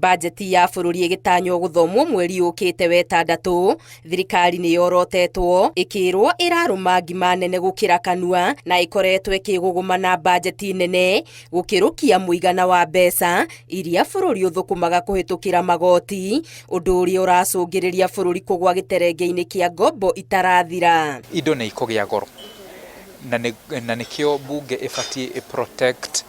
Mbajeti ya bũrũri ĩgĩtanywo gũthomwo mweri ũkĩte wetandatũ, thirikari nĩ yorotetwo ĩkĩrwo ĩrarũma ngima nene gũkĩra kanua na ĩkoretwo ĩkĩgũgũma na mbajeti nene gũkĩrũkia mũigana wa mbeca iria bũrũri ũthũkũmaga kũhĩtũkĩra magoti, ũndũ ũrĩa ũracũngĩrĩria bũrũri kũgwa gĩterenge-inĩ kĩa ngombo itarathira. Indo nĩ ikũgĩa goro na nĩkĩo bunge ĩbatiĩ protect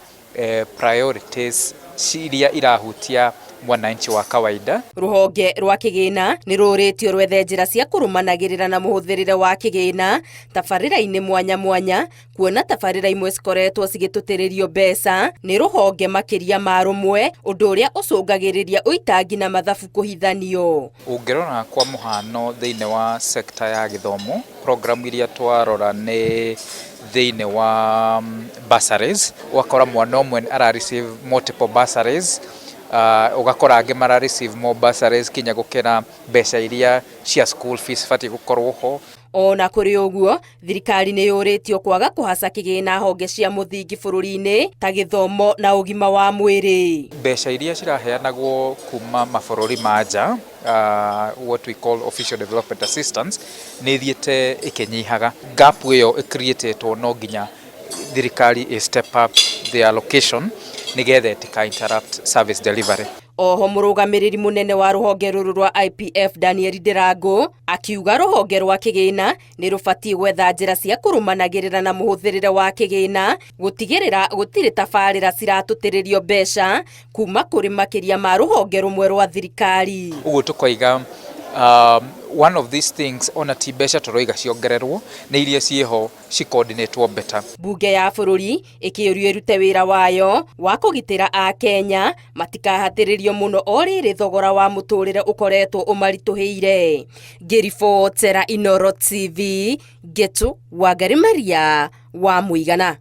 priorities iria irahutia mwananchi wa kawaida. Rũhonge rwa kĩgĩna nĩ rũrĩtio rwethe njĩra cia kũrũmanagĩrĩra na mũhũthĩrĩre wa kĩgĩna tabarĩra-inĩ mwanya mwanya, kuona tabarĩra imwe cikoretwo cigĩtũtĩrĩrio mbeca nĩ rũhonge makĩria ma rũmwe, ũndũ ũrĩa ũcũngagĩrĩria ũitangi na mathabu kũhithanio. Ũngĩrora kwa mũhano thĩinĩ wa sekta ya gĩthomo, program iria twarora nĩ thĩinĩ wa bursaries, ũgakora mwana ũmwe ara receive multiple bursaries, ugakora angĩ mara receive more bursaries kinya gũkĩra mbeca iria cia school fees batiĩ gũkorwo ho. Ona kũrĩ ũguo, thirikari nĩ yũrĩtio kwaga kũhaca kĩgĩna honge cia mũthingi bũrũri-inĩ ta gĩthomo na ũgima wa mwĩrĩ. Mbeca iria ciraheanagwo kuma mabũrũri ma nja, what we call official development assistance, nĩ thiĩte ĩkĩnyihaga. Gap ĩyo ĩcreatetwo no nginya thirikari step up the allocation nĩgetha ĩtika interrupt service delivery. Oho mũrũgamĩrĩri mũnene wa rũhonge rũrũ rwa IPF Daniel Ndirangũ akiuga rũhonge rwa kĩgĩna nĩ rũbatiĩ gwetha njĩra cia kũrũmanagĩrĩra na mũhũthĩrĩre wa kĩgĩna gũtigĩrĩra gũtirĩ tabarĩra ciratũtĩrĩrio mbeca kuma kũrĩ makĩria ma rũhonge rũmwe rwa thirikari. Ũguo tũkoiga one of these things ona ti mbeca tũroiga ciongererwo nĩ iria ciĩho ci-coordinatwo better. Bunge ya bũrũri ĩkĩũrio ĩrute wĩra wayo wa kũgitĩra Akenya matikahatĩrĩrio mũno o rĩrĩ thogora wa mũtũrĩre ũkoretwo ũmaritũhĩire. Ngĩribotera Inooro TV, Getu Wangari Maria wa Mũigana.